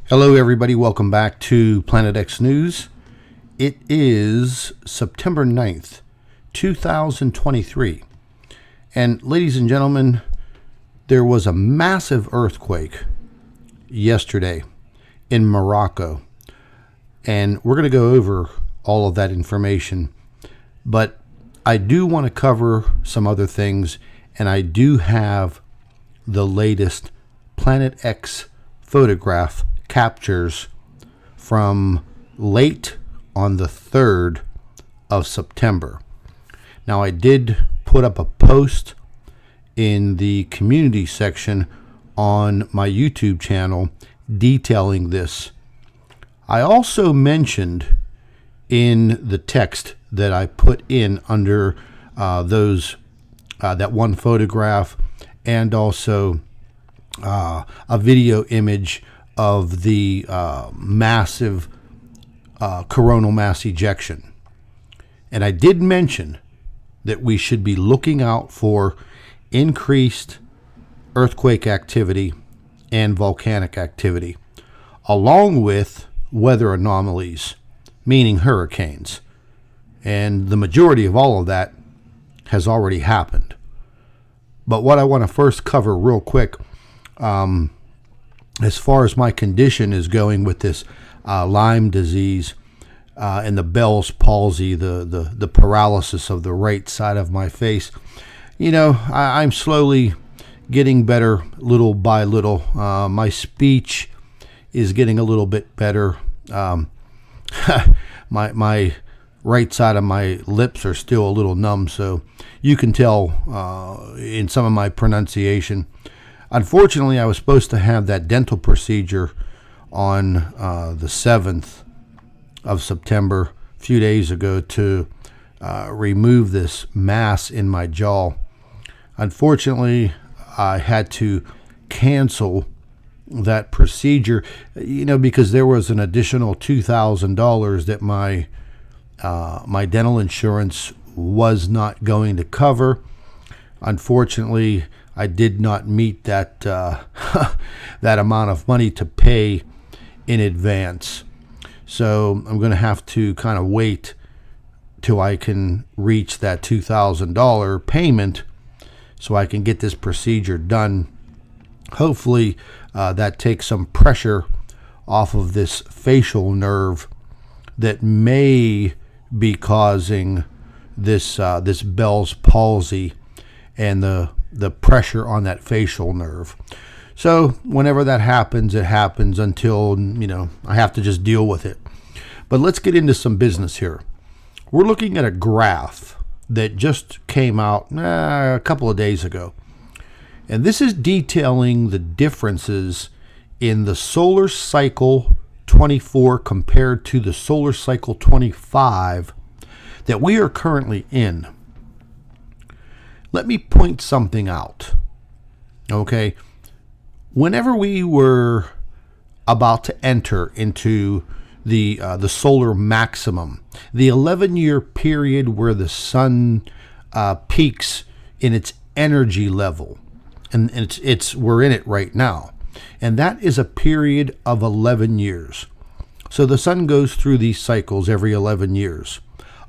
Hello everybody, welcome back to Planet X News. It is September 9th, 2023. And ladies and gentlemen, there was a massive earthquake yesterday in Morocco. And we're going to go over all of that information. But I do want to cover some other things, and I do have the latest Planet X photograph captures from late on the 3rd of September. Now, I did put up a post in the community section on my YouTube channel detailing this. I also mentioned in the text that I put in under that one photograph, and also a video image of the massive coronal mass ejection. And I did mention that we should be looking out for increased earthquake activity and volcanic activity, along with weather anomalies, meaning hurricanes. And the majority of all of that has already happened. But what I want to first cover real quick, as far as my condition is going with this Lyme disease and the Bell's palsy, the paralysis of the right side of my face, I'm slowly getting better little by little. My speech is getting a little bit better. My right side of my lips are still a little numb, so you can tell in some of my pronunciation. Unfortunately, I was supposed to have that dental procedure on the 7th of September, a few days ago, to remove this mass in my jaw. Unfortunately, I had to cancel that procedure, because there was an additional $2,000 that my dental insurance was not going to cover. Unfortunately, I did not meet that that amount of money to pay in advance. So I'm going to have to kind of wait till I can reach that $2,000 payment so I can get this procedure done. Hopefully that takes some pressure off of this facial nerve that may be causing this Bell's palsy and the pressure on that facial nerve. So whenever that happens, it happens until, I have to just deal with it. But let's get into some business here. We're looking at a graph that just came out a couple of days ago. And this is detailing the differences in the solar cycle 24 compared to the solar cycle 25 that we are currently in. Let me point something out. Okay, whenever we were about to enter into the solar maximum, the 11-year period where the sun peaks in its energy level, and we're in it right now, and that is a period of 11 years. So the sun goes through these cycles every 11 years.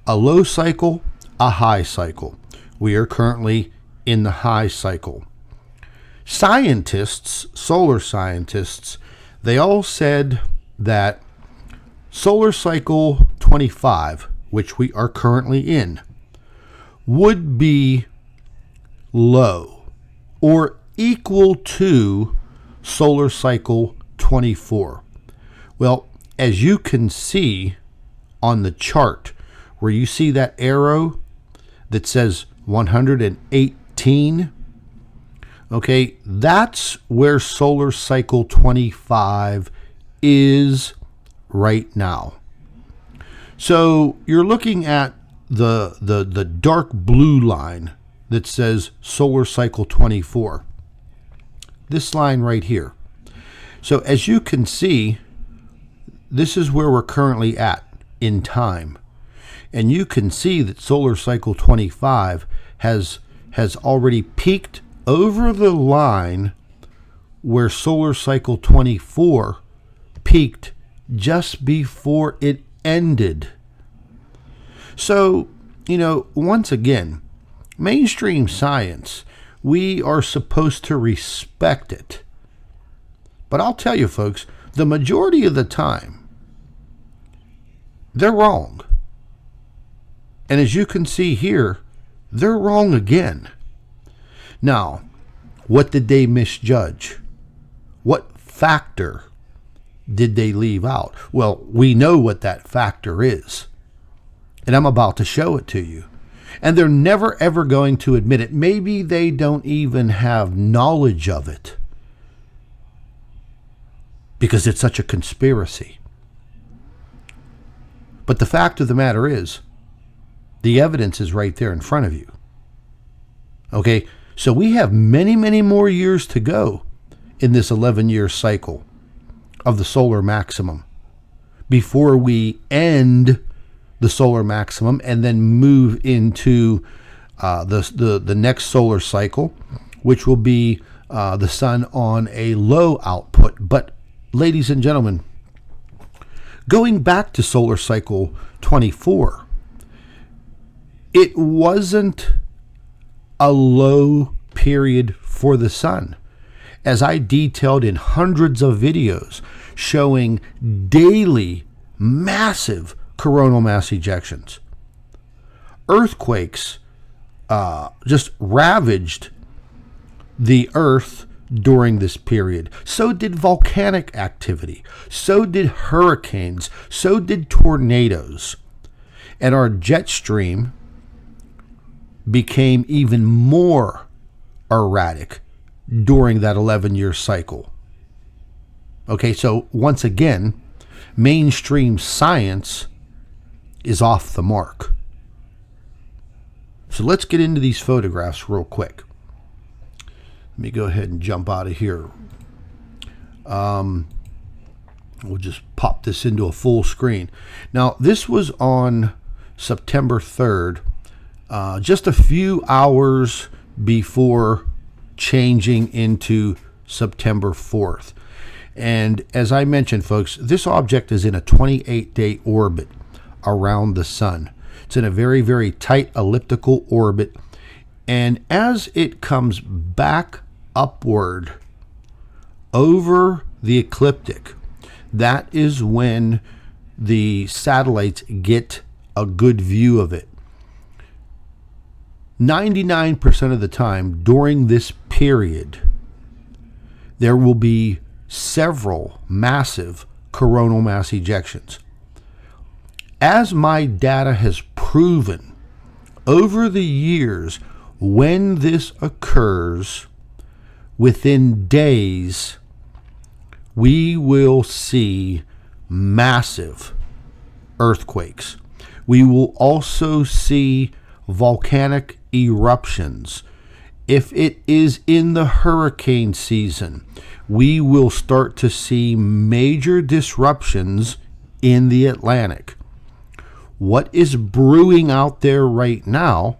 A low cycle, a high cycle. We are currently in the high cycle. Scientists, solar scientists, they all said that solar cycle 25, which we are currently in, would be low or equal to solar cycle 24. Well, as you can see on the chart, where you see that arrow that says 118, okay, that's where solar cycle 25 is right now. So you're looking at the dark blue line that says solar cycle 24. This line right here. So as you can see, this is where we're currently at in time. And you can see that solar cycle 25 has already peaked over the line where solar cycle 24 peaked just before it ended. So, once again, mainstream science, we are supposed to respect it. But I'll tell you, folks, the majority of the time, they're wrong. And as you can see here, they're wrong again. Now, what did they misjudge? What factor did they leave out? Well, we know what that factor is. And I'm about to show it to you. And they're never ever going to admit it. Maybe they don't even have knowledge of it, because it's such a conspiracy. But the fact of the matter is, the evidence is right there in front of you. Okay, so we have many, many more years to go in this 11-year cycle of the solar maximum before we end the solar maximum and then move into the next solar cycle, which will be the sun on a low output. But ladies and gentlemen, going back to solar cycle 24, it wasn't a low period for the sun, as I detailed in hundreds of videos showing daily massive coronal mass ejections. Earthquakes just ravaged the Earth during this period. So did volcanic activity. So did hurricanes. So did tornadoes. And our jet stream became even more erratic during that 11-year cycle. Okay, so once again, mainstream science is off the mark. So let's get into these photographs real quick. Let me go ahead and jump out of here. We'll just pop this into a full screen. Now, this was on September 3rd, just a few hours before changing into September 4th. And as I mentioned, folks, this object is in a 28-day orbit around the sun. It's in a very, very tight elliptical orbit. And as it comes back upward over the ecliptic, that is when the satellites get a good view of it. 99% of the time during this period, there will be several massive coronal mass ejections. As my data has proven over the years, when this occurs, within days, we will see massive earthquakes. We will also see volcanic eruptions. If it is in the hurricane season, we will start to see major disruptions in the Atlantic. What is brewing out there right now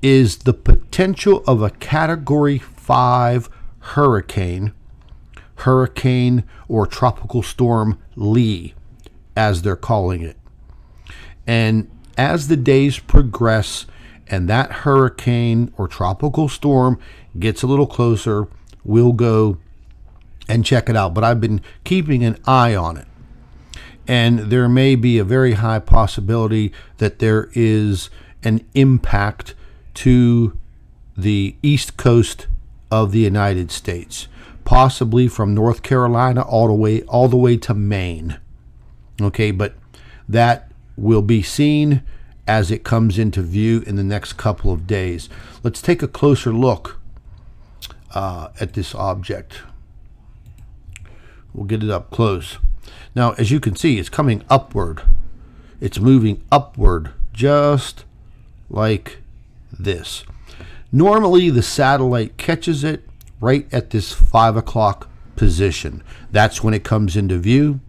is the potential of a Category 5 hurricane or tropical storm Lee, as they're calling it. And as the days progress and that hurricane or tropical storm gets a little closer, we'll go and check it out. But I've been keeping an eye on it. And there may be a very high possibility that there is an impact to the east coast of the United States, possibly from North Carolina all the way to Maine. Okay, but that will be seen as it comes into view in the next couple of days. Let's take a closer look at this object. We'll get it up close. Now, as you can see, it's coming upward. It's moving upward just like this. Normally, the satellite catches it right at this 5 o'clock position. That's when it comes into view,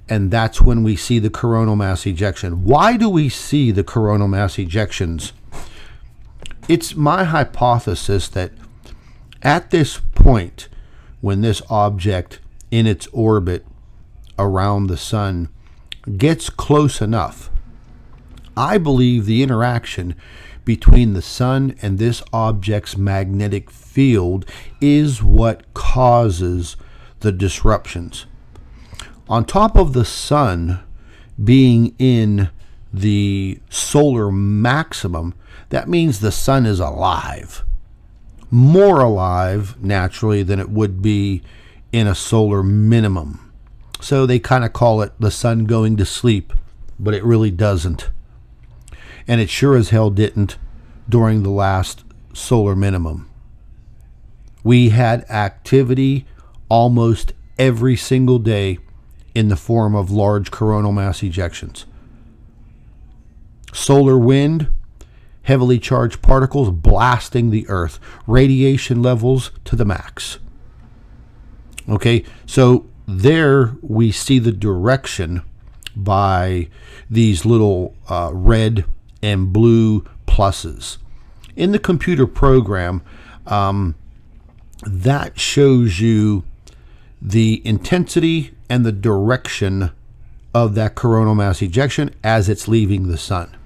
and that's when we see the coronal mass ejection. Why do we see the coronal mass ejections? It's my hypothesis that at this point, when this object in its orbit around the sun gets close enough, I believe the interaction between the sun and this object's magnetic field is what causes the disruptions. On top of the sun being in the solar maximum, that means the sun is alive. More alive, naturally, than it would be in a solar minimum. So they kind of call it the sun going to sleep, but it really doesn't. And it sure as hell didn't during the last solar minimum. We had activity almost every single day in the form of large coronal mass ejections. Solar wind, heavily charged particles blasting the Earth, radiation levels to the max. Okay, so there we see the direction by these little red and blue pluses. In the computer program, that shows you the intensity and the direction of that coronal mass ejection as it's leaving the sun.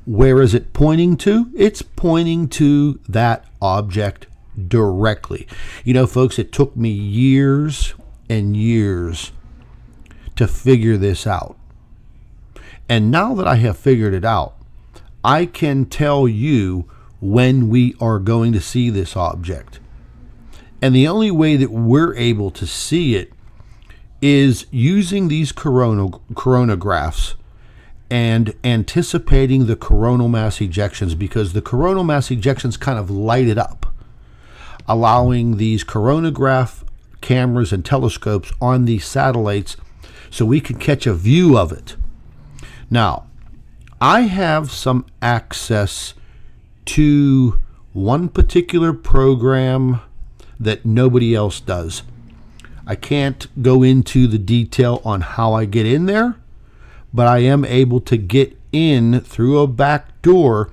Where is it pointing to? It's pointing to that object directly. You know, folks, it took me years and years to figure this out. And now that I have figured it out, I can tell you when we are going to see this object. And the only way that we're able to see it is using these coronagraphs and anticipating the coronal mass ejections, because the coronal mass ejections kind of light it up, allowing these coronagraph cameras and telescopes on these satellites so we can catch a view of it. Now, I have some access to one particular program that nobody else does. I can't go into the detail on how I get in there, but I am able to get in through a back door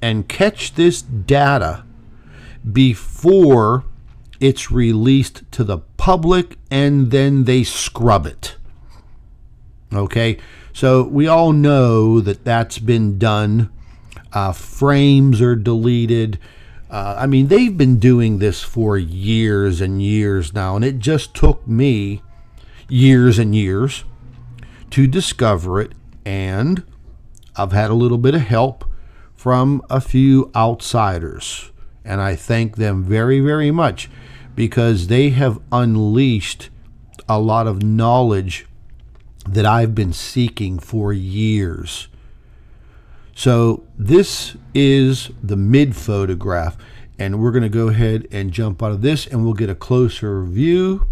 and catch this data before it's released to the public, and then they scrub it. Okay, so we all know that that's been done. Frames are deleted. I mean, they've been doing this for years and years now, and it just took me years and years to discover it, and I've had a little bit of help from a few outsiders, and I thank them very, very much, because they have unleashed a lot of knowledge that I've been seeking for years. So this is the mid photograph, and we're going to go ahead and jump out of this and we'll get a closer view.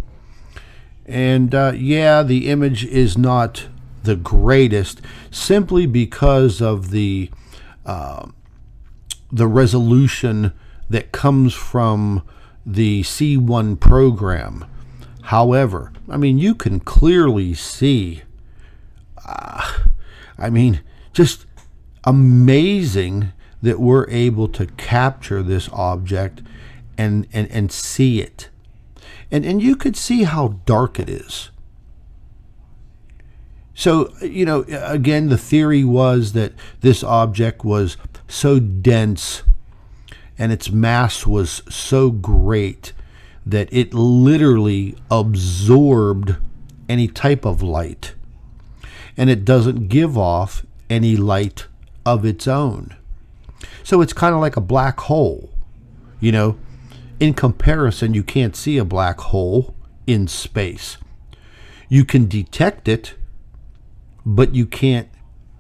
And yeah, the image is not the greatest, simply because of the resolution that comes from the C1 program. However, I mean, you can clearly see, just amazing that we're able to capture this object and see it. And you could see how dark it is. So, you know, again, the theory was that this object was so dense and its mass was so great that it literally absorbed any type of light, and it doesn't give off any light of its own. So it's kind of like a black hole. You know, in comparison, you can't see a black hole in space. You can detect it, but you can't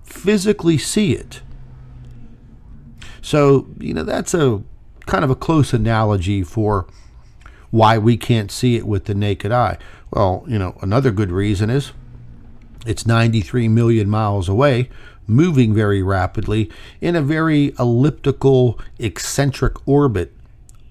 physically see it. So, you know, that's a kind of a close analogy for why we can't see it with the naked eye. Well, you know, another good reason is it's 93 million miles away, moving very rapidly in a very elliptical, eccentric orbit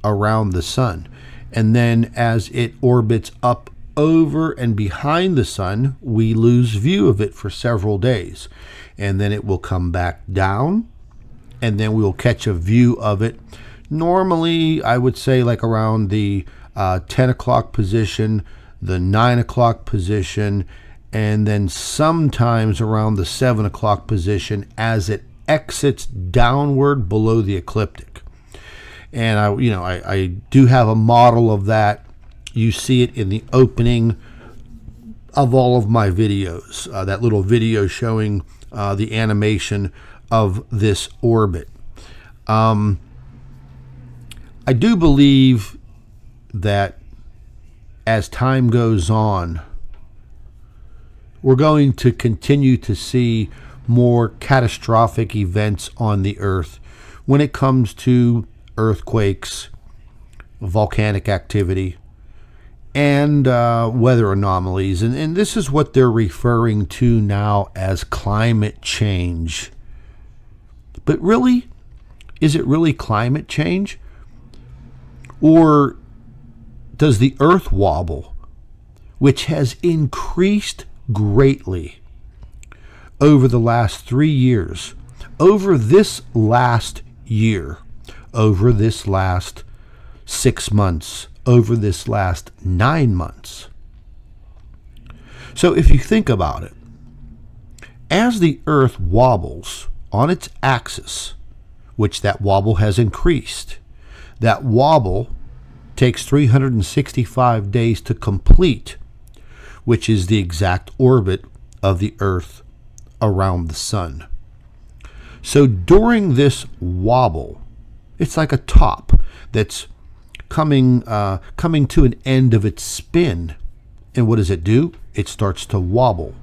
around the sun. And then as it orbits up over and behind the sun, we lose view of it for several days. And then it will come back down, and then we'll catch a view of it. Normally, I would say like around the 10 o'clock position, the 9 o'clock position, and then sometimes around the 7 o'clock position as it exits downward below the ecliptic. And I do have a model of that. You see it in the opening of all of my videos, that little video showing the animation of this orbit. I do believe that as time goes on, we're going to continue to see more catastrophic events on the Earth when it comes to earthquakes, volcanic activity, and weather anomalies. And this is what they're referring to now as climate change. But really, is it really climate change? Or does the Earth wobble, which has increased greatly over the last 3 years, over this last year, over this last 6 months, over this last 9 months? So if you think about it, as the Earth wobbles on its axis, which that wobble has increased, that wobble takes 365 days to complete, which is the exact orbit of the Earth around the sun. So during this wobble, it's like a top that's coming to an end of its spin. And what does it do? It starts to wobble.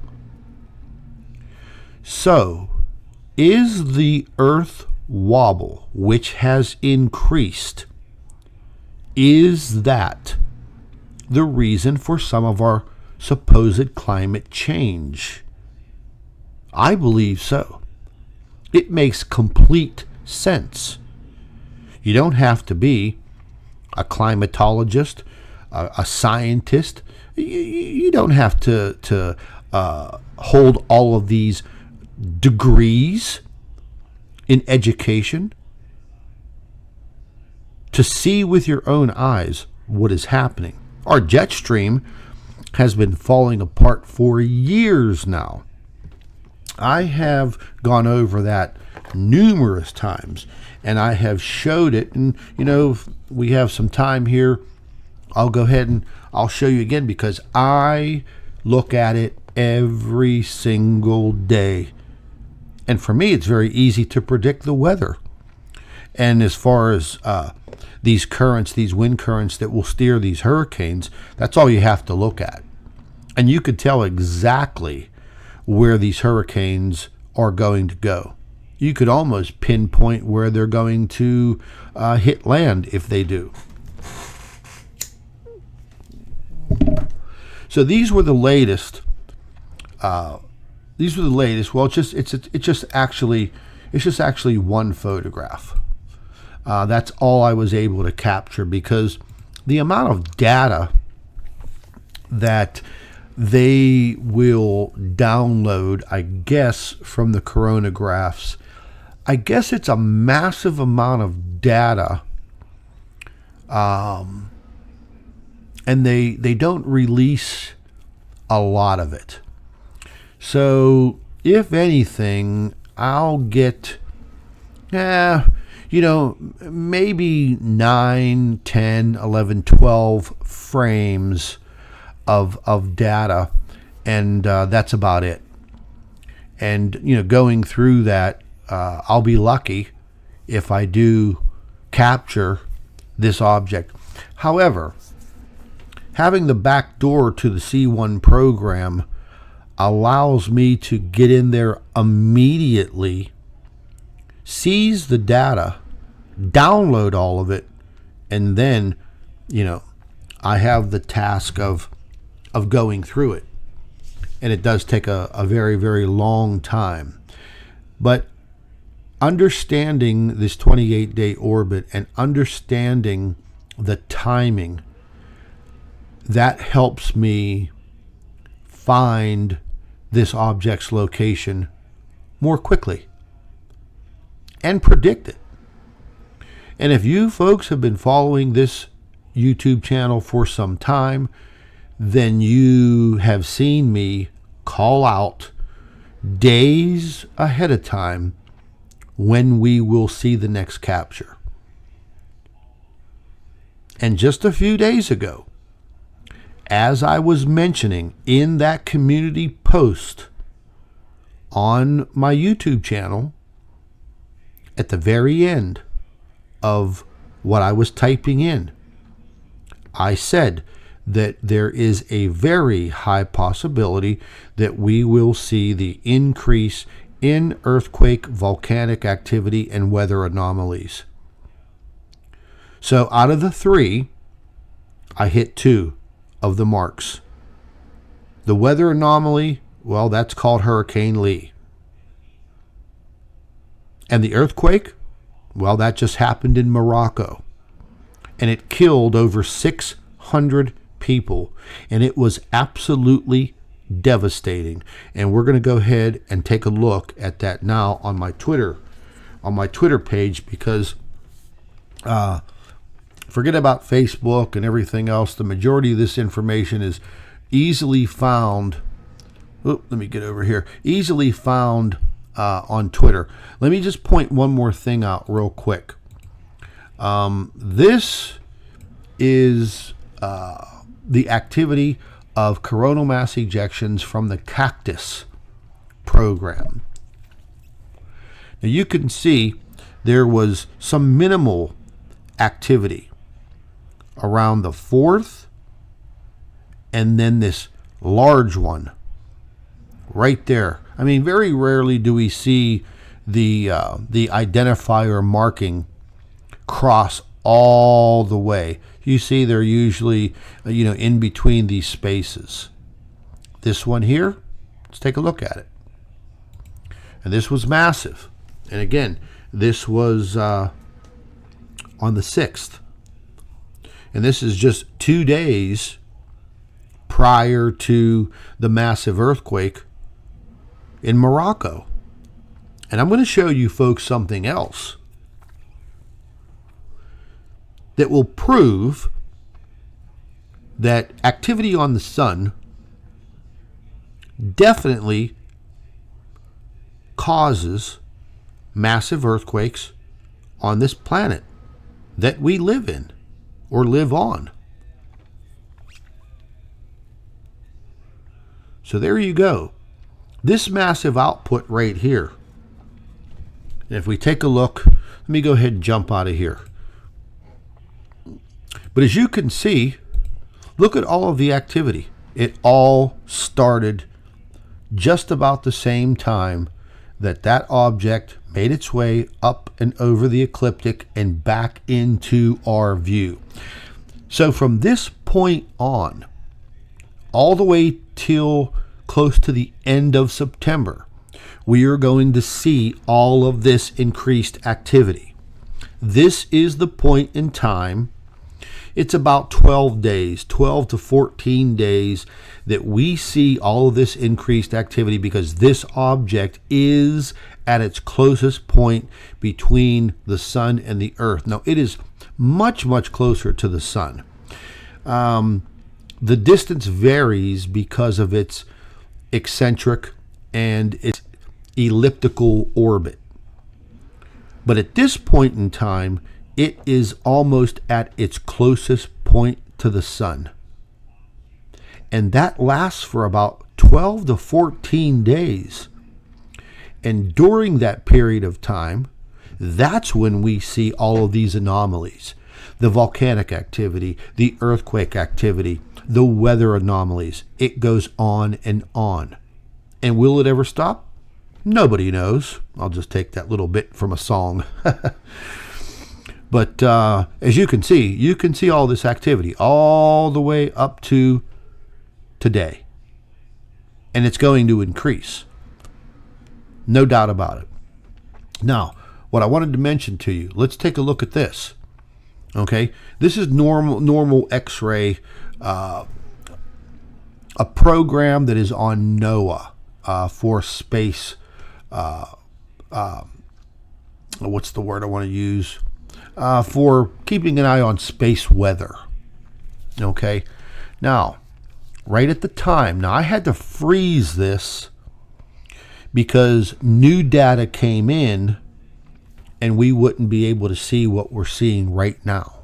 So, is the Earth wobble, which has increased, is that the reason for some of our supposed climate change? I believe so. It makes complete sense. You don't have to be a climatologist, a scientist. You don't have to hold all of these degrees in education to see with your own eyes what is happening. Our jet stream has been falling apart for years now. I have gone over that numerous times, and I have showed it. And if we have some time here, I'll go ahead and I'll show you again, because I look at it every single day. And for me, it's very easy to predict the weather. And as far as these currents, these wind currents that will steer these hurricanes, that's all you have to look at. And you could tell exactly where these hurricanes are going to go. You could almost pinpoint where they're going to hit land if they do. So these were the latest. Well, it's just actually one photograph. That's all I was able to capture, because the amount of data that they will download, I guess, from the coronagraphs, I guess it's a massive amount of data, and they don't release a lot of it. So if anything, I'll get maybe 9, 10, 11, 12 frames of data, and that's about it. And going through that, I'll be lucky if I do capture this object. However, having the back door to the C1 program allows me to get in there immediately, seize the data, download all of it, and then I have the task of going through it. And it does take a very, very long time. But understanding this 28-day orbit and understanding the timing, that helps me find this object's location more quickly and predict it. And if you folks have been following this YouTube channel for some time, then you have seen me call out days ahead of time when we will see the next capture. And just a few days ago, as I was mentioning in that community post on my YouTube channel, at the very end of what I was typing in, I said that there is a very high possibility that we will see the increase in earthquake, volcanic activity, and weather anomalies. So out of the 3, I hit 2 of the marks. The weather anomaly, well, that's called Hurricane Lee. And the earthquake, well, that just happened in Morocco. And it killed over 600 people. And it was absolutely devastating. And we're going to go ahead and take a look at that now on my Twitter page, because forget about Facebook and everything else. The majority of this information is easily found. Let me get over here. Easily found on Twitter. Let me just point one more thing out real quick. This is the activity of coronal mass ejections from the Cactus program. Now you can see there was some minimal activity around the 4th, and then this large one right there. I mean, very rarely do we see the identifier marking cross all the way. You see they're usually in between these spaces. This one here, let's take a look at it. And this was massive. And again, this was on the 6th. And this is just 2 days prior to the massive earthquake in Morocco. And I'm going to show you folks something else that will prove that activity on the sun definitely causes massive earthquakes on this planet that we live in or live on. So there you go. This massive output right here. And if we take a look, let me go ahead and jump out of here. But as you can see, look at all of the activity. It all started just about the same time that object made its way up and over the ecliptic and back into our view. So from this point on, all the way till close to the end of September, we are going to see all of this increased activity. This is the point in time. It's about 12 days, 12 to 14 days that we see all of this increased activity, because this object is at its closest point between the sun and the earth. Now, it is much, much closer to the sun. The distance varies because of its eccentric and its elliptical orbit. But at this point in time, it is almost at its closest point to the sun. And that lasts for about 12 to 14 days. And during that period of time, that's when we see all of these anomalies. The volcanic activity, the earthquake activity, the weather anomalies. It goes on and on. And will it ever stop? Nobody knows. I'll just take that little bit from a song. But as you can see all this activity all the way up to today. And it's going to increase. No doubt about it. Now, what I wanted to mention to you, let's take a look at this. Okay, this is normal X-ray, a program that is on NOAA for space. What's the word I want to use? For keeping an eye on space weather. Okay, now right at the time. Now, I had to freeze this because new data came in and we wouldn't be able to see what we're seeing right now.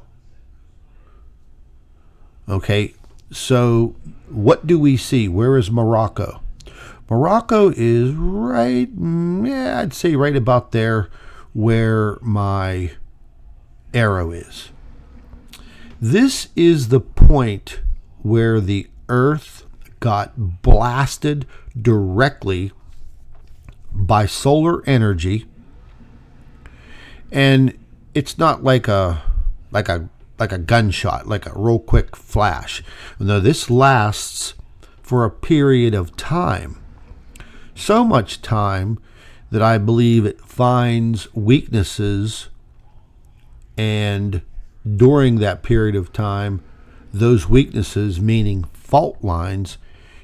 Okay, so what do we see? Where is Morocco? Morocco is right, I'd say right about there where my arrow is. This is the point where the Earth got blasted directly by solar energy, and it's not like a gunshot, like a real quick flash. No, this lasts for a period of time. So much time that I believe it finds weaknesses, and during that period of time, those weaknesses, meaning fault lines,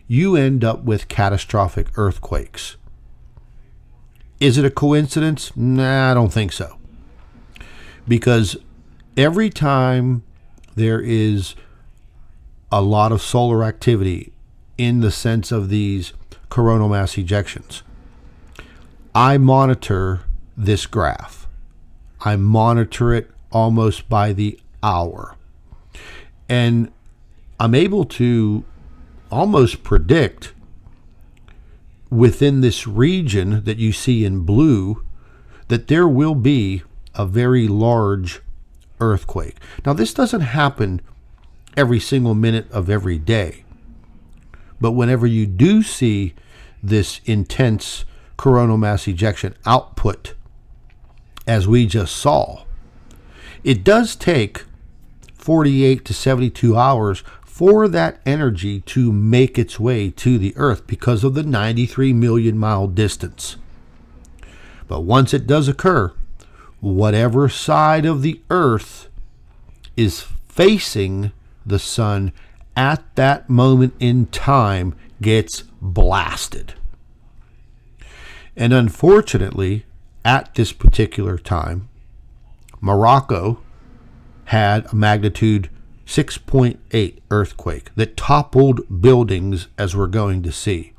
you end up with catastrophic earthquakes. Is it a coincidence? Nah, I don't think so. Because every time there is a lot of solar activity in the sense of these coronal mass ejections, I monitor this graph. I monitor it almost by the hour. And I'm able to almost predict within this region that you see in blue that there will be a very large earthquake. Now, this doesn't happen every single minute of every day, but whenever you do see this intense coronal mass ejection output, as we just saw, it does take 48 to 72 hours for that energy to make its way to the Earth because of the 93 million mile distance. But once it does occur, whatever side of the Earth is facing the sun at that moment in time gets blasted. And unfortunately, at this particular time, Morocco had a magnitude 6.8 earthquake that toppled buildings, as we're going to see.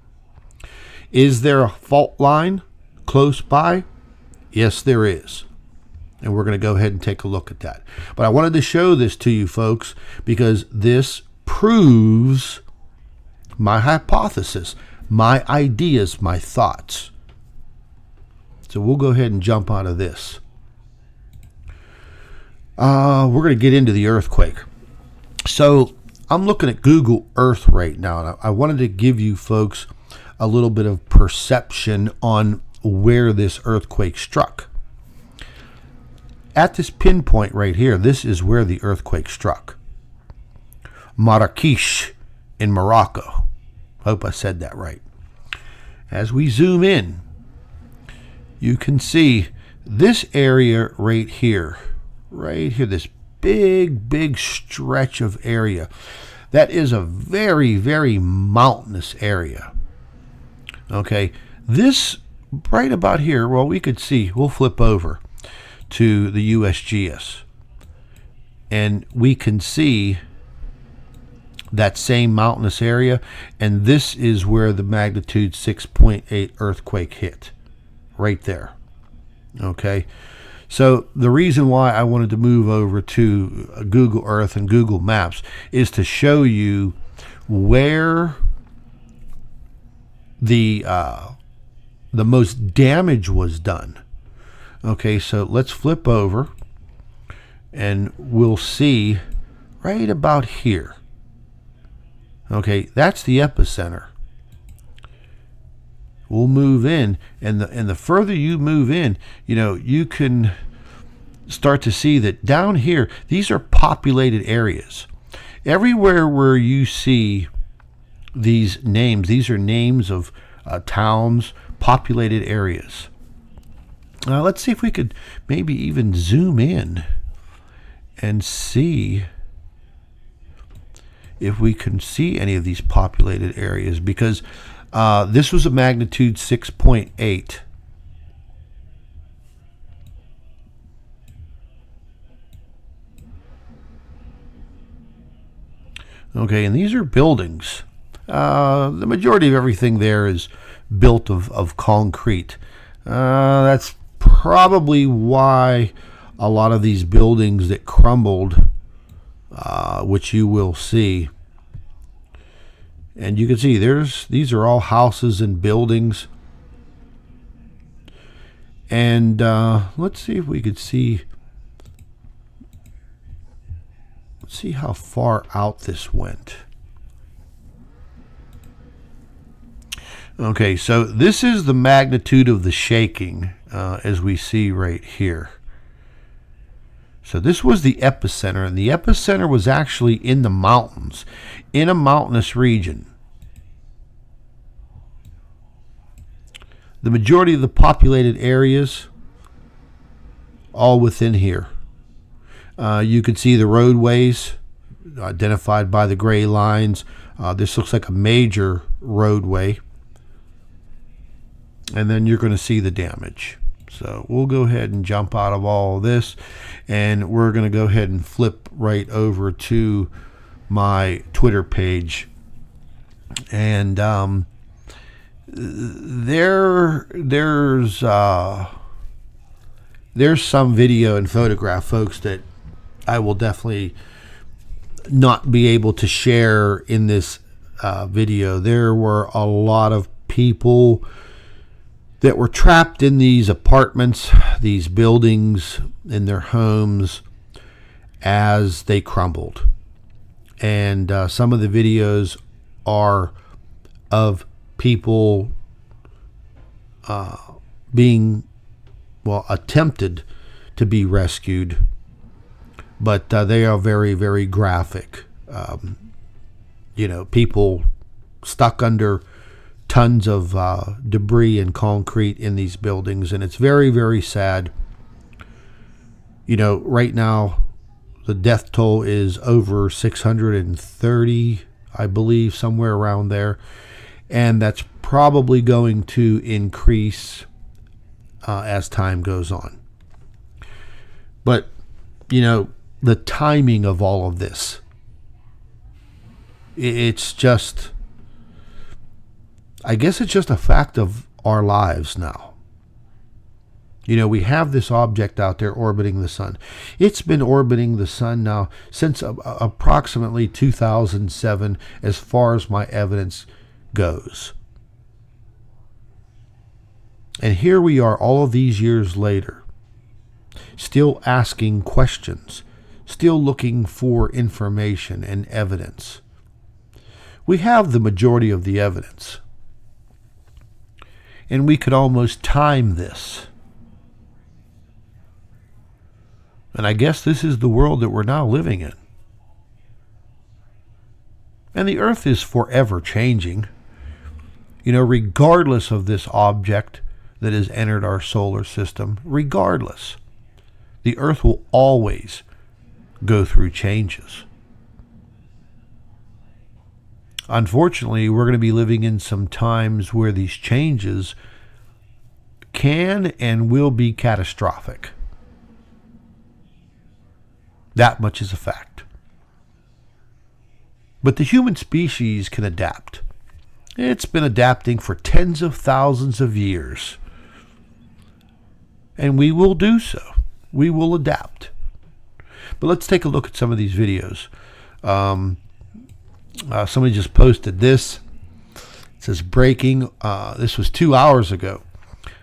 Is there a fault line close by? Yes, there is. And we're going to go ahead and take a look at that. But I wanted to show this to you folks because this proves my hypothesis, my ideas, my thoughts. So we'll go ahead and jump out of this. We're going to get into the earthquake. So I'm looking at Google Earth right now, and I wanted to give you folks a little bit of perception on where this earthquake struck. At this pinpoint right here, this is where the earthquake struck. Marrakech in Morocco. Hope I said that right. As we zoom in, you can see this area right here, this big stretch of area. That is a very mountainous area. Okay, this right about here, well, we could see, we'll flip over to the USGS, and we can see that same mountainous area, and this is where the magnitude 6.8 earthquake hit, right there. Okay, so the reason why I wanted to move over to Google Earth and Google Maps is to show you where the most damage was done. Okay, so let's flip over and we'll see right about here. Okay, that's the epicenter. We'll move in, and the further you move in, you can start to see that down here, these are populated areas. Everywhere where you see these names, these are names of towns, populated areas. Now let's see if we could maybe even zoom in and see if we can see any of these populated areas, because this was a magnitude 6.8. Okay, and these are buildings. The majority of everything there is built of concrete. That's probably why a lot of these buildings that crumbled, which you will see, and you can see these are all houses and buildings. And let's see if we could see. Let's see how far out this went. Okay, so this is the magnitude of the shaking, as we see right here. So this was the epicenter, and the epicenter was actually in the mountains, in a mountainous region. The majority of the populated areas, all within here. You can see the roadways identified by the gray lines. This looks like a major roadway. And then you're going to see the damage. So we'll go ahead and jump out of all of this, and we're going to go ahead and flip right over to my Twitter page. And there's some video and photograph, folks, that I will definitely not be able to share in this video. There were a lot of people that were trapped in these apartments, these buildings, in their homes as they crumbled. And some of the videos are of people being, attempted to be rescued, but they are very, very graphic. People stuck under tons of debris and concrete in these buildings, and it's very, very sad. Right now the death toll is over 630, I believe, somewhere around there, and that's probably going to increase as time goes on. But the timing of all of this, it's just, I guess it's just a fact of our lives now. We have this object out there orbiting the sun. It's been orbiting the sun now since approximately 2007, as far as my evidence goes. And here we are all of these years later, still asking questions, still looking for information and evidence. We have the majority of the evidence. And we could almost time this. And I guess this is the world that we're now living in. And the Earth is forever changing. Regardless of this object that has entered our solar system, regardless, the Earth will always go through changes. Unfortunately, we're going to be living in some times where these changes can and will be catastrophic. That much is a fact. But the human species can adapt. It's been adapting for tens of thousands of years. And we will do so. We will adapt. But let's take a look at some of these videos. Somebody just posted this. It says breaking. This was 2 hours ago.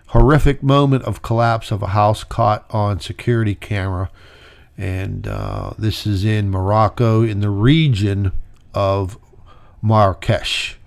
Horrific moment of collapse of a house caught on security camera. And this is in Morocco, in the region of Marrakesh.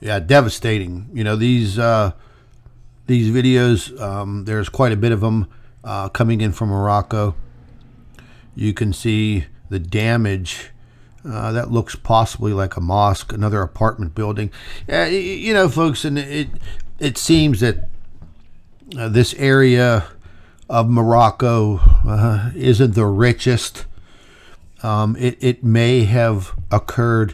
Yeah, devastating. These videos, there's quite a bit of them coming in from Morocco. You can see the damage That looks possibly like a mosque, another apartment building. You know, folks, and it seems that this area of Morocco isn't the richest. It may have occurred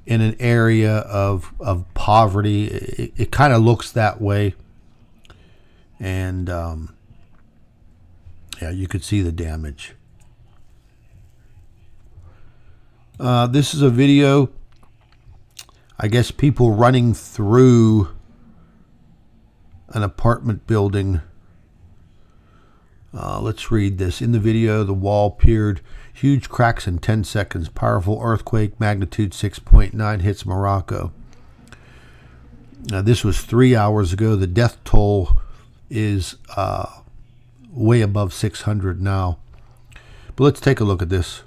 in an area of poverty. It kind of looks that way. And yeah, you could see the damage. This is a video, I guess, people running through an apartment building. Let's read this. In the video, the wall appeared huge cracks in 10 seconds. Powerful earthquake, magnitude 6.9 hits Morocco. This was 3 hours ago. The death toll is way above 600 now. But let's take a look at this.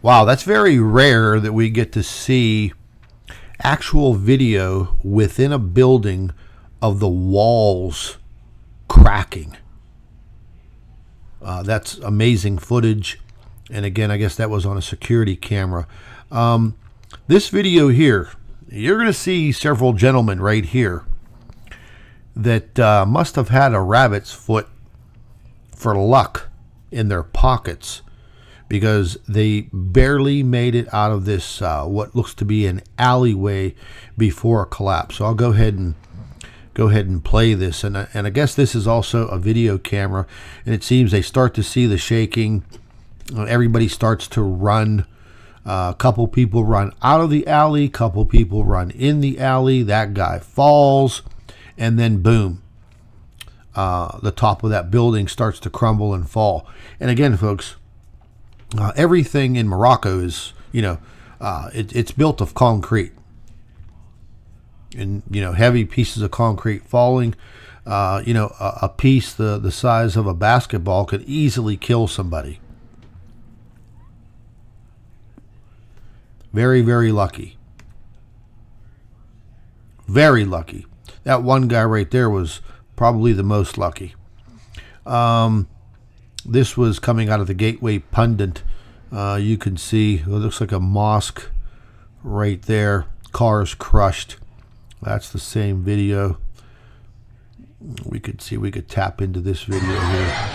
Wow, that's very rare that we get to see actual video within a building of the walls cracking. That's amazing footage. And again, I guess that was on a security camera. This video here, you're going to see several gentlemen right here that must have had a rabbit's foot for luck in their pockets, because they barely made it out of this what looks to be an alleyway before a collapse. So I'll go ahead and play this, and I guess this is also a video camera, and it seems they start to see the shaking. Everybody starts to run. A couple people run out of the alley, couple people run in the alley. That guy falls, and then boom, the top of that building starts to crumble and fall. And again, folks, everything in Morocco is, you know, it's built of concrete, and, you know, heavy pieces of concrete falling. You know, a piece the size of a basketball could easily kill somebody. Very, very lucky. Very lucky. That one guy right there was probably the most lucky. This was coming out of the Gateway Pundit. You can see it looks like a mosque right there. Cars crushed. That's the same video. We could see, we could tap into this video here.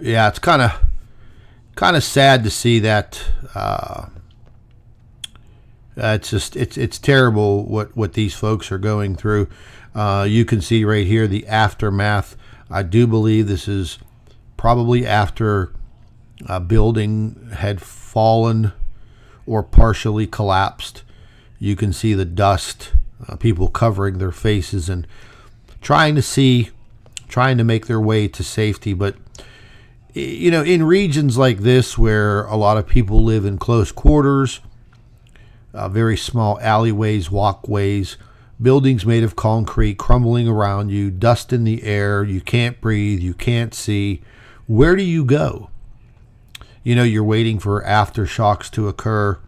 Yeah, it's kind of sad to see that. It's terrible what these folks are going through. You can see right here the aftermath. I do believe this is probably after a building had fallen or partially collapsed. You can see the dust, people covering their faces and trying to make their way to safety. But, you know, in regions like this where a lot of people live in close quarters, very small alleyways, walkways, buildings made of concrete crumbling around you, dust in the air, you can't breathe, you can't see. Where do you go? You know, you're waiting for aftershocks to occur,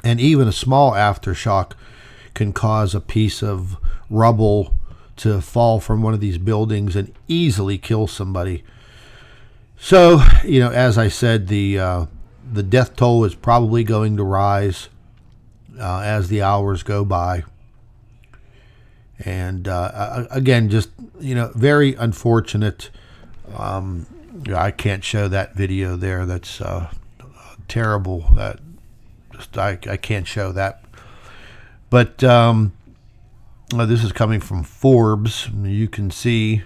and even a small aftershock can cause a piece of rubble to fall from one of these buildings and easily kill somebody. So, you know, as I said, the death toll is probably going to rise as the hours go by. And again, just, you know, very unfortunate. Yeah, I can't show that video there. That's terrible. That just I can't show that. But this is coming from Forbes. You can see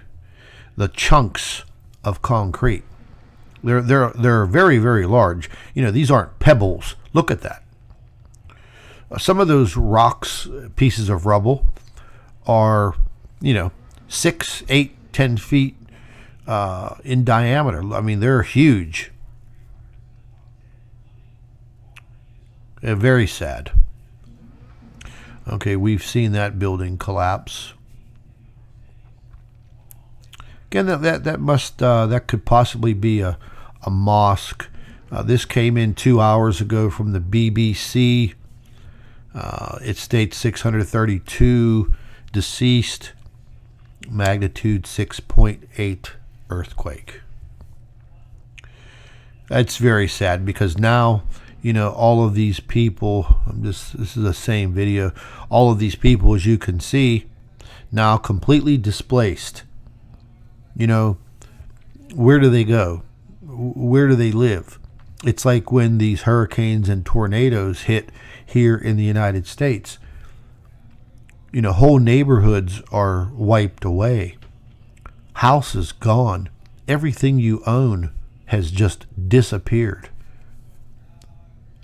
the chunks of concrete. They're very, very large. These aren't pebbles. Look at that. Some of those rocks, pieces of rubble, are 6, 8, 10 feet in diameter. I mean, they're huge. Very sad. Okay, we've seen that building collapse. Again, that could possibly be a mosque. This came in 2 hours ago from the BBC. It states 632 deceased, magnitude 6.8 earthquake. That's very sad because now, all of these people, this is the same video, all of these people, as you can see, now completely displaced. Where do they go? Where do they live? It's like when these hurricanes and tornadoes hit here in the United States. Whole neighborhoods are wiped away. Houses gone. Everything you own has just disappeared.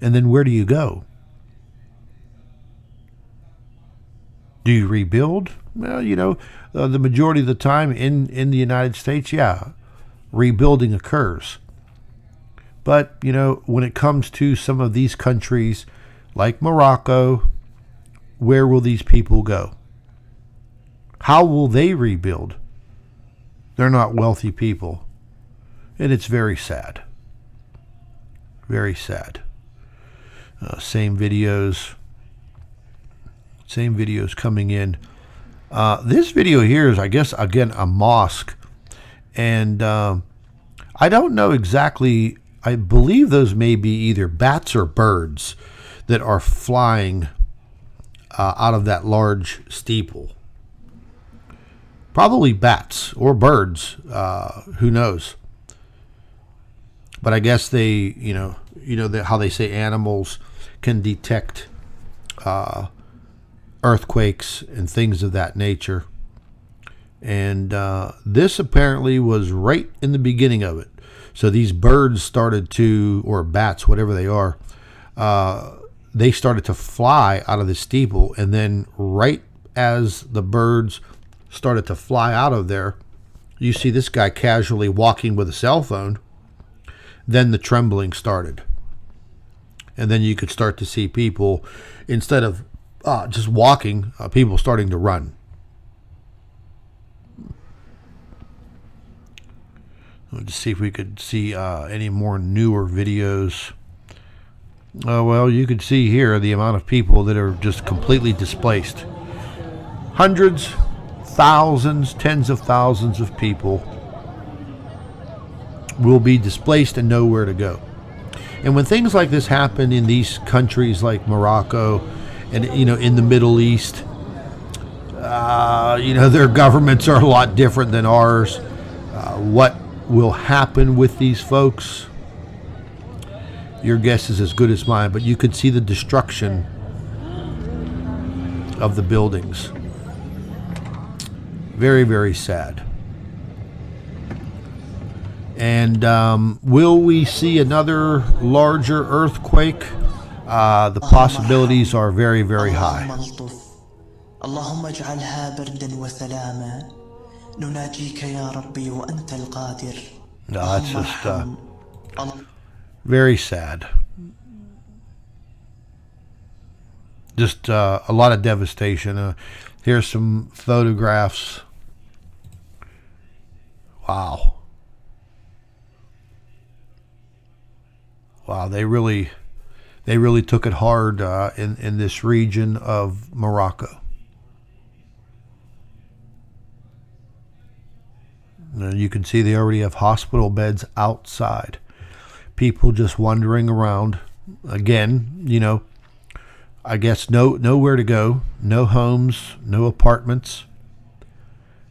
And then where do you go? Do you rebuild? Well, the majority of the time in the United States, yeah, rebuilding occurs. But, when it comes to some of these countries like Morocco, where will these people go? How will they rebuild? They're not wealthy people. And it's very sad. Very sad. Same videos coming in. This video here is, I guess, again, a mosque. And I don't know exactly. I believe those may be either bats or birds that are flying out of that large steeple. Probably bats or birds. Who knows? But I guess they, how they say animals can detect earthquakes and things of that nature. And this apparently was right in the beginning of it. So these birds started to, or bats, whatever they are, they started to fly out of the steeple. And then right as the birds started to fly out of there, you see this guy casually walking with a cell phone. Then the trembling started. And then you could start to see people, instead of just walking, people starting to run. Let's see if we could see any more newer videos. Well, you could see here the amount of people that are just completely displaced. Hundreds, thousands, tens of thousands of people will be displaced and nowhere to go. And when things like this happen in these countries like Morocco and, in the Middle East, their governments are a lot different than ours. What will happen with these folks? Your guess is as good as mine, but you could see the destruction of the buildings. Very, very sad. And will we see another larger earthquake? The possibilities are very, very high. اللهم اجعلها بردا وسلاما نناجيك يا ربي وأنت القادر. No, that's just very sad. Just a lot of devastation. Here's some photographs. Wow. Wow, they really took it hard in this region of Morocco. And you can see they already have hospital beds outside. People just wandering around. Again, I guess nowhere to go, no homes, no apartments,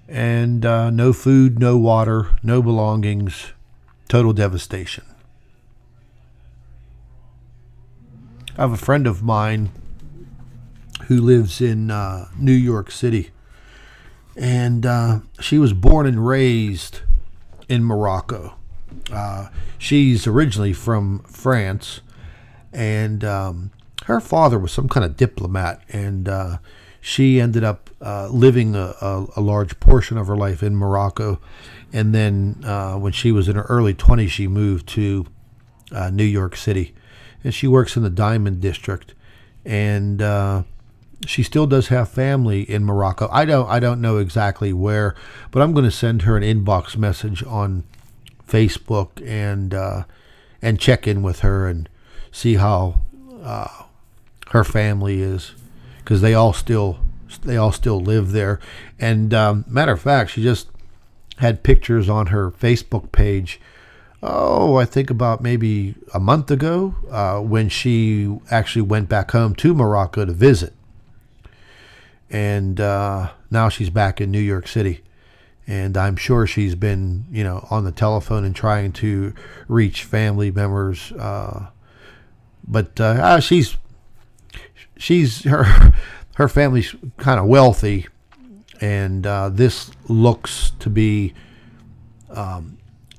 and no food, no water, no belongings. Total devastation. I have a friend of mine who lives in New York City, and she was born and raised in Morocco. She's originally from France, and her father was some kind of diplomat, and she ended up living a large portion of her life in Morocco. And then when she was in her early 20s, she moved to New York City, and she works in the Diamond District, and she still does have family in Morocco. I don't know exactly where, but I'm going to send her an inbox message on Facebook and check in with her and see how her family is, because they all still live there. And matter of fact, she just had pictures on her Facebook page. I think about maybe a month ago, when she actually went back home to Morocco to visit. And now she's back in New York City. And I'm sure she's been, on the telephone and trying to reach family members. But she's her family's kind of wealthy, and this looks to be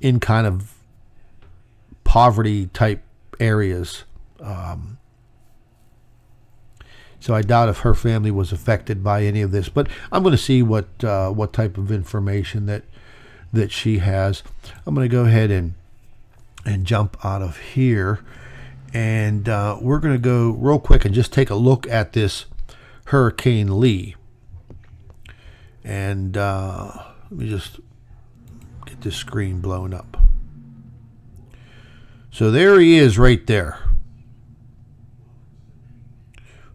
in kind of poverty type areas. So I doubt if her family was affected by any of this. But I'm going to see what type of information that she has. I'm going to go ahead and jump out of here, and we're going to go real quick and just take a look at this Hurricane Lee. And let me just get this screen blown up. So there he is right there.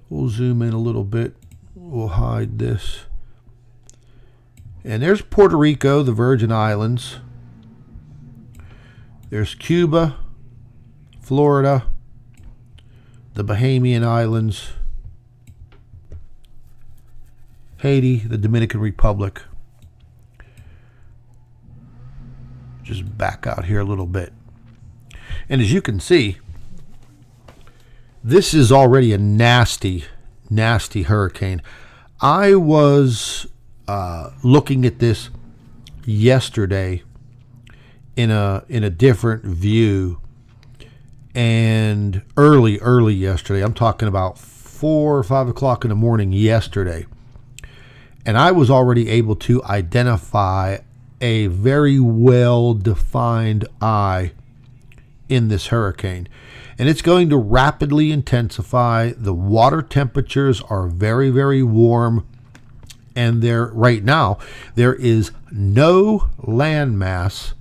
We'll zoom in a little bit. We'll hide this. And there's Puerto Rico, the Virgin Islands. There's Cuba, Florida, the Bahamian Islands, Haiti, the Dominican Republic. Just back out here a little bit. And as you can see, this is already a nasty, nasty hurricane. I was looking at this yesterday in a different view, and early yesterday. I'm talking about 4 or 5 o'clock in the morning yesterday, and I was already able to identify a very well-defined eye in this hurricane. And it's going to rapidly intensify. The water temperatures are very, very warm. And right now, there is no landmass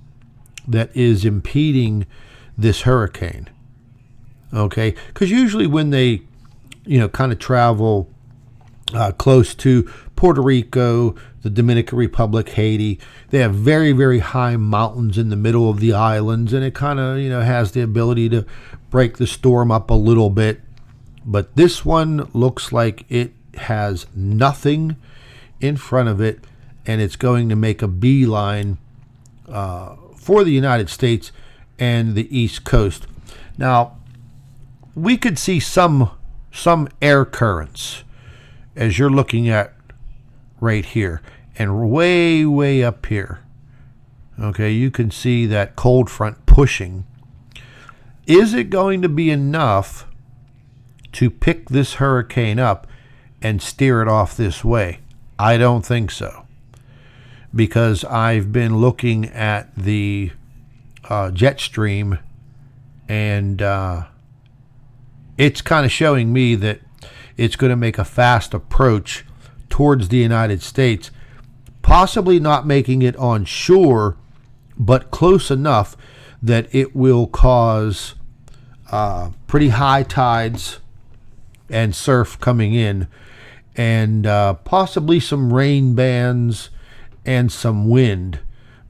that is impeding this hurricane. Okay? Because usually when they, kind of travel close to Puerto Rico, the Dominican Republic, Haiti, they have very, very high mountains in the middle of the islands, and it kind of, has the ability to break the storm up a little bit. But this one looks like it has nothing in front of it, and it's going to make a beeline for the United States and the East Coast. Now, we could see some air currents, as you're looking at right here, and way up here. Okay, you can see that cold front pushing. Is it going to be enough to pick this hurricane up and steer it off this way? I don't think so, because I've been looking at the jet stream, and it's kind of showing me that it's going to make a fast approach towards the United States, possibly not making it on shore, but close enough that it will cause pretty high tides and surf coming in, and possibly some rain bands and some wind.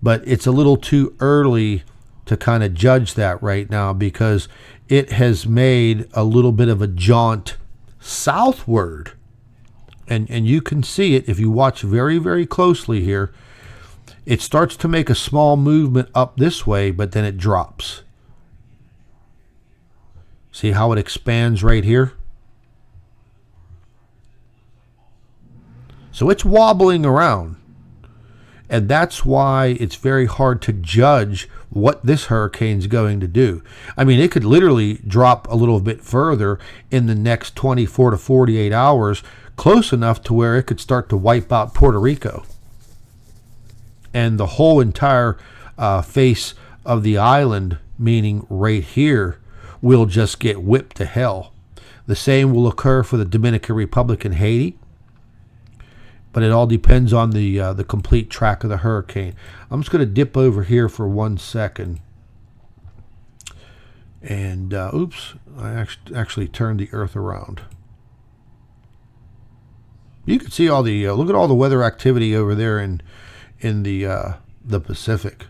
But it's a little too early to kind of judge that right now, because it has made a little bit of a jaunt southward. And you can see it if you watch very, very closely here. it starts to make a small movement up this way, but then it drops. See how it expands right here? So it's wobbling around. And that's why it's very hard to judge what this hurricane's going to do. I mean, it could literally drop a little bit further in the next 24 to 48 hours, close enough to where it could start to wipe out Puerto Rico. And the whole entire face of the island, meaning right here, will just get whipped to hell. The same will occur for the Dominican Republic and Haiti. But it all depends on the complete track of the hurricane. I'm just going to dip over here for 1 second. And, oops, I actually turned the Earth around. You can see all the, look at all the weather activity over there in the Pacific.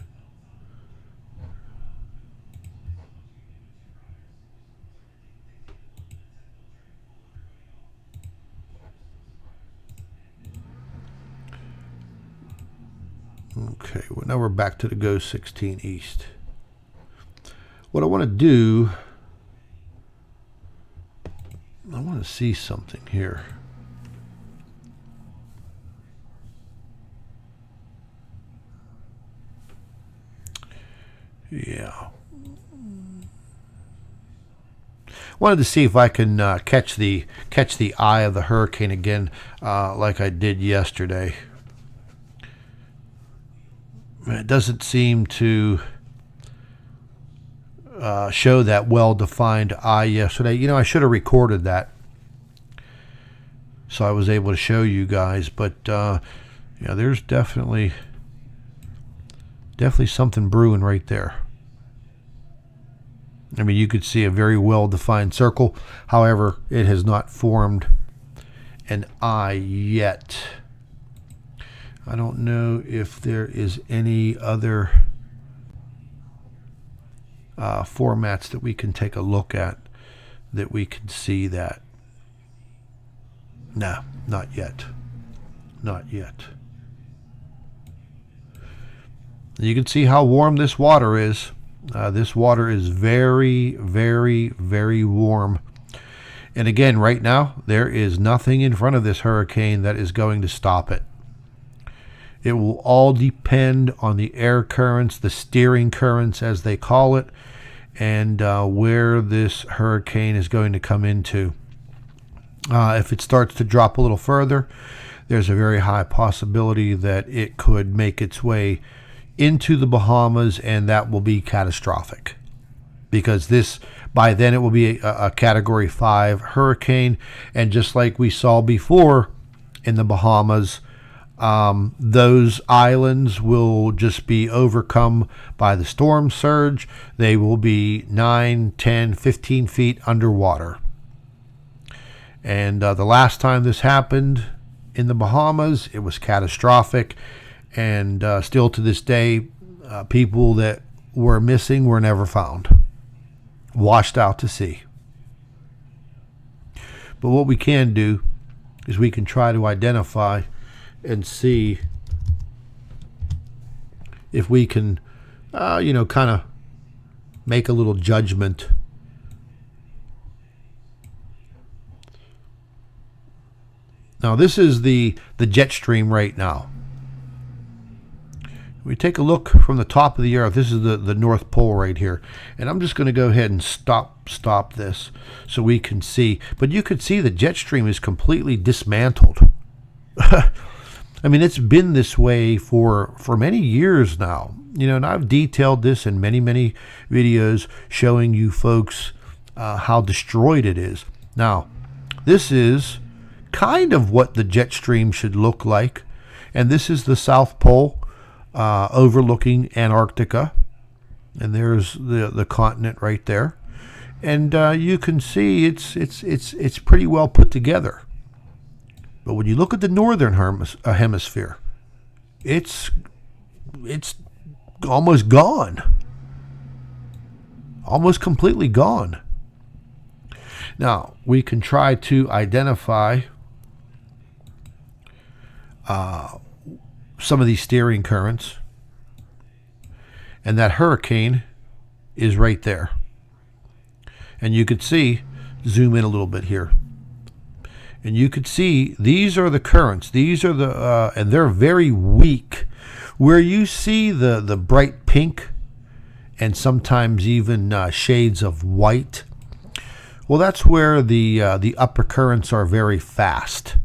Okay, well, now we're back to the GO 16 East. What I want to do, I want to see something here. Yeah. Wanted to see if I can catch the eye of the hurricane again, like I did yesterday. It doesn't seem to show that well-defined eye yesterday. You know, I should have recorded that so I was able to show you guys. But yeah, there's definitely something brewing right there. I mean, you could see a very well-defined circle. However, it has not formed an eye yet. I don't know if there is any other formats that we can take a look at that we can see that. No, not yet. Not yet. You can see how warm this water is. This water is very, very, very warm. And again, right now, there is nothing in front of this hurricane that is going to stop it. It will all depend on the air currents, the steering currents as they call it, and where this hurricane is going to come into. If it starts to drop a little further, there's a very high possibility that it could make its way into the Bahamas, and that will be catastrophic. Because by then it will be a Category 5 hurricane, and just like we saw before in the Bahamas, those islands will just be overcome by the storm surge. They will be 9, 10, 15 feet underwater. And the last time this happened in the Bahamas, it was catastrophic. And still to this day, people that were missing were never found, washed out to sea. But what we can do is we can try to identify and see if we can, kind of make a little judgment. Now, this is the jet stream right now. We take a look from the top of the Earth. This is the North Pole right here. And I'm just going to go ahead and stop this so we can see. But you could see the jet stream is completely dismantled. I mean, it's been this way for many years now. You know, and I've detailed this in many, many videos showing you folks how destroyed it is. Now, this is kind of what the jet stream should look like. And this is the South Pole overlooking Antarctica. And there's the continent right there. And you can see it's pretty well put together. But when you look at the northern hemisphere, it's almost gone. Almost completely gone. Now, we can try to identify some of these steering currents. And that hurricane is right there. And you could see, zoom in a little bit here. And you could see these are the currents. These are the, and they're very weak. Where you see the bright pink and sometimes even shades of white, well, that's where the upper currents are very fast.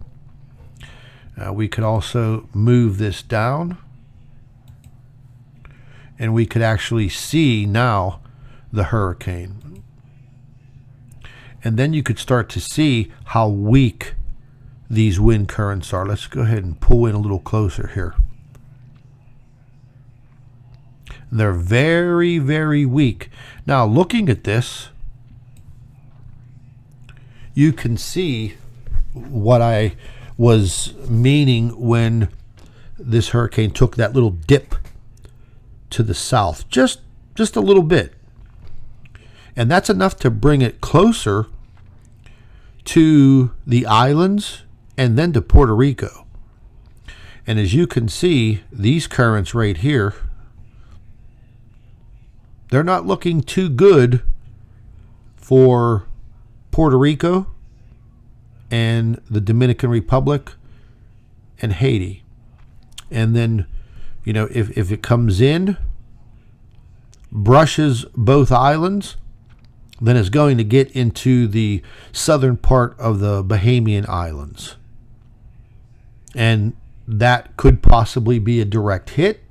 We could also move this down, and we could actually see now the hurricane. And then you could start to see how weak these wind currents are. Let's go ahead and pull in a little closer here. They're very, very weak. Now, looking at this, you can see what I was meaning when this hurricane took that little dip to the south, just a little bit. And that's enough to bring it closer to the islands and then to Puerto Rico. And as you can see, these currents right here, they're not looking too good for Puerto Rico and the Dominican Republic and Haiti. And then, you know, if it comes in, brushes both islands, then it's going to get into the southern part of the Bahamian Islands. And that could possibly be a direct hit.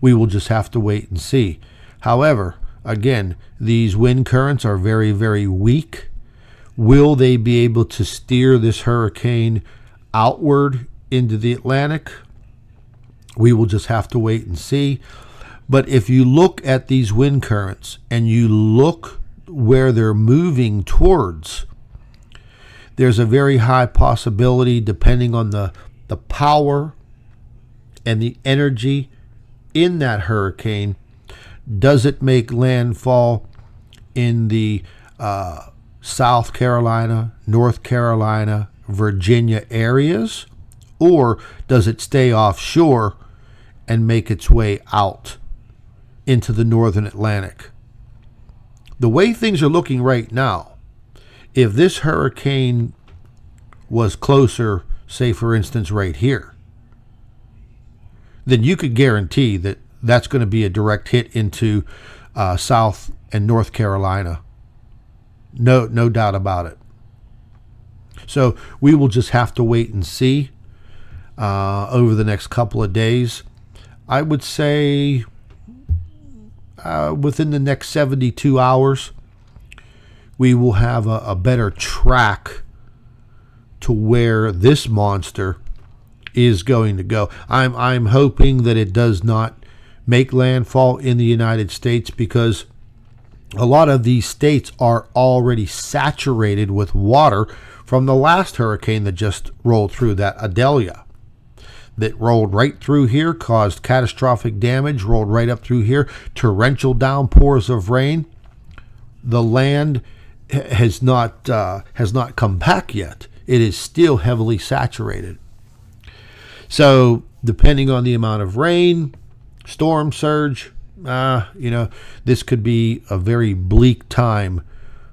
We will just have to wait and see. However, again, these wind currents are very, very weak. Will they be able to steer this hurricane outward into the Atlantic? We will just have to wait and see. But if you look at these wind currents and you look where they're moving towards, there's a very high possibility, depending on the power and the energy in that hurricane, does it make landfall in the South Carolina, North Carolina, Virginia areas, or does it stay offshore and make its way out into the northern Atlantic? The way things are looking right now, if this hurricane was closer, say for instance right here, then you could guarantee that that's going to be a direct hit into South and North Carolina. No doubt about it. So we will just have to wait and see over the next couple of days. I would say within the next 72 hours, we will have a better track to where this monster is going to go. I'm hoping that it does not make landfall in the United States, because a lot of these states are already saturated with water from the last hurricane that just rolled through, that Adelia, that rolled right through here, caused catastrophic damage, rolled right up through here, torrential downpours of rain. The land has not come back yet. It is still heavily saturated. So depending on the amount of rain, storm surge, this could be a very bleak time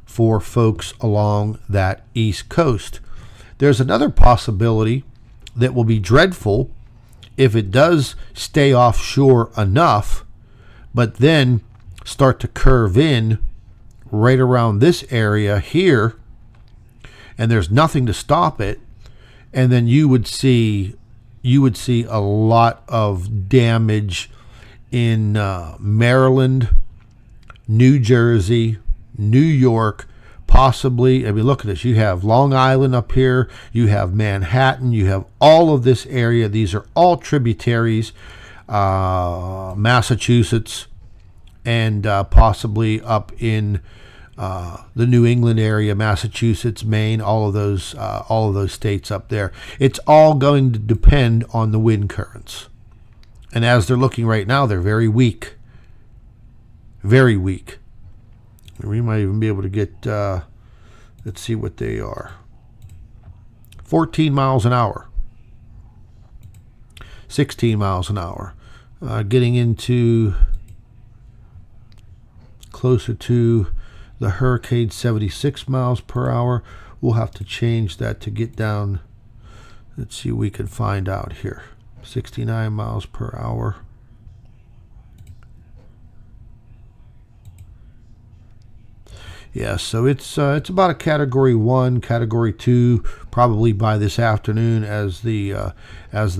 for folks along that East Coast. There's another possibility that will be dreadful if it does stay offshore enough, but then start to curve in right around this area here, and there's nothing to stop it, and then you would see a lot of damage in Maryland, New Jersey, New York, possibly. I mean, look at this. You have Long Island up here. You have Manhattan. You have all of this area. These are all tributaries. Massachusetts, and possibly up in the New England area, Massachusetts, Maine, all of those states up there. It's all going to depend on the wind currents. And as they're looking right now, they're very weak. Very weak. We might even be able to get, let's see what they are. 14 miles an hour. 16 miles an hour. getting into closer to the hurricane, 76 miles per hour. We'll have to change that to get down. Let's see what we can find out here. 69 miles per hour. Yeah, so it's about a category 1, category 2, probably by this afternoon as the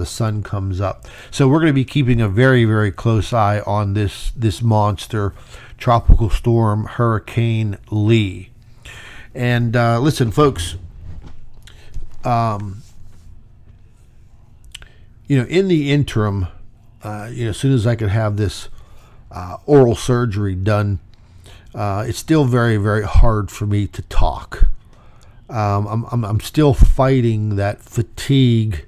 sun comes up. So we're going to be keeping a very, very close eye on this monster, Tropical Storm Hurricane Lee. And listen, folks, in the interim, as soon as I could have this oral surgery done, it's still very, very hard for me to talk. I'm still fighting that fatigue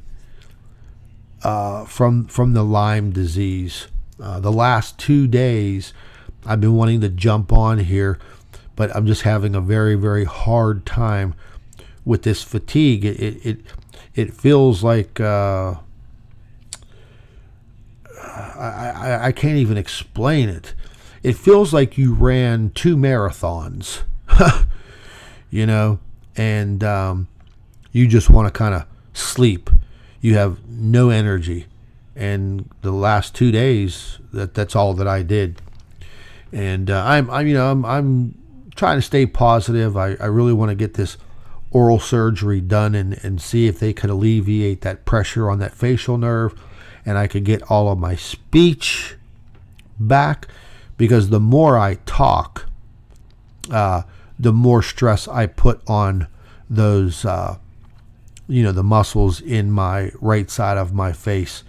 from the Lyme disease. The last 2 days, I've been wanting to jump on here, but I'm just having a very, very hard time with this fatigue. It feels like I can't even explain it. It feels like you ran 2 marathons, and you just want to kind of sleep. You have no energy. And the last 2 days, that's all that I did. And I'm trying to stay positive. I really want to get this oral surgery done and see if they could alleviate that pressure on that facial nerve, and I could get all of my speech back. Because the more I talk, the more stress I put on those, the muscles in my right side of my face.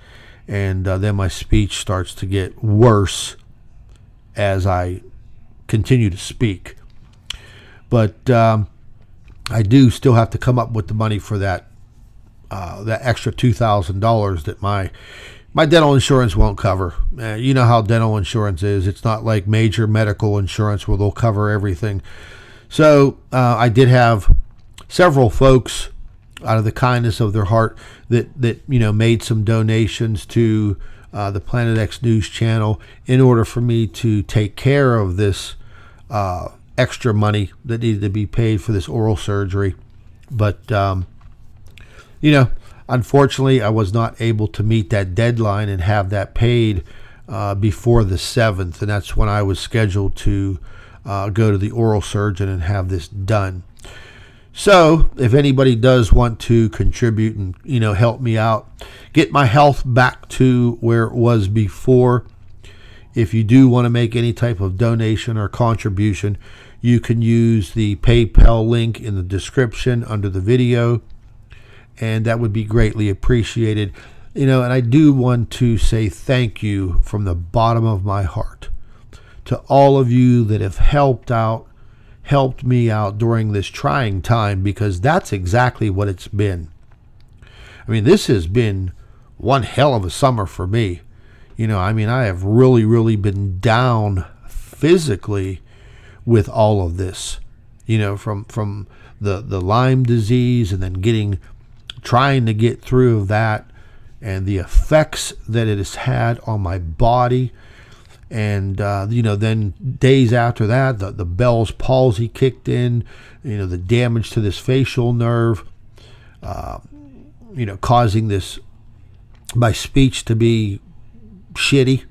And then my speech starts to get worse as I continue to speak. But I do still have to come up with the money for that extra $2,000 that my dental insurance won't cover. You know how dental insurance is. It's not like major medical insurance where they'll cover everything. So I did have several folks out of the kindness of their heart that made some donations to the Planet X News channel in order for me to take care of this extra money that needed to be paid for this oral surgery. But, unfortunately, I was not able to meet that deadline and have that paid before the 7th, and that's when I was scheduled to go to the oral surgeon and have this done. So, if anybody does want to contribute and help me out, get my health back to where it was before. If you do want to make any type of donation or contribution, you can use the PayPal link in the description under the video. And that would be greatly appreciated. And I do want to say thank you from the bottom of my heart to all of you that have helped me out during this trying time, because that's exactly what it's been. I mean, this has been one hell of a summer for me. I have really, really been down physically with all of this, from the Lyme disease, and then trying to get through that, and the effects that it has had on my body. And then days after that, the Bell's palsy kicked in, the damage to this facial nerve, causing my speech to be shitty.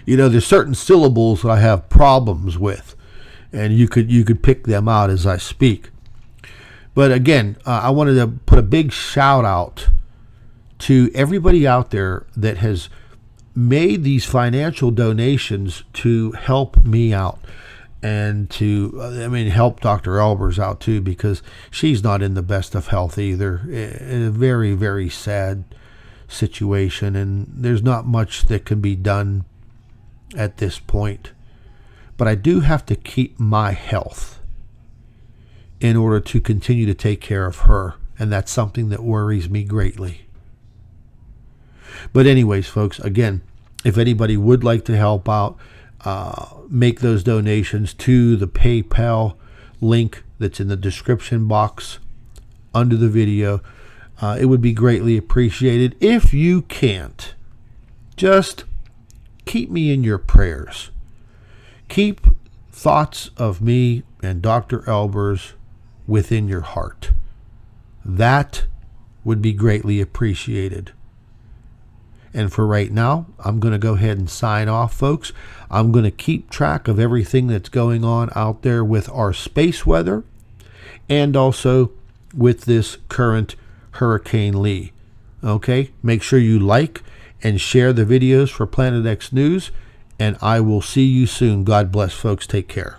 There's certain syllables that I have problems with, and you could pick them out as I speak. But again, I wanted to put a big shout out to everybody out there that has made these financial donations to help me out, and to help Dr. Elbers out too, because she's not in the best of health either. A very, very sad situation, and there's not much that can be done at this point. But I do have to keep my health in order to continue to take care of her, and that's something that worries me greatly. But anyways, folks, again, if anybody would like to help out, make those donations to the PayPal link that's in the description box under the video. It would be greatly appreciated. If you can't, just keep me in your prayers. Keep thoughts of me and Dr. Elbers within your heart. That would be greatly appreciated. And for right now, I'm going to go ahead and sign off, folks. I'm going to keep track of everything that's going on out there with our space weather and also with this current Hurricane Lee. Okay? Make sure you like and share the videos for Planet X News, and I will see you soon. God bless, folks. Take care.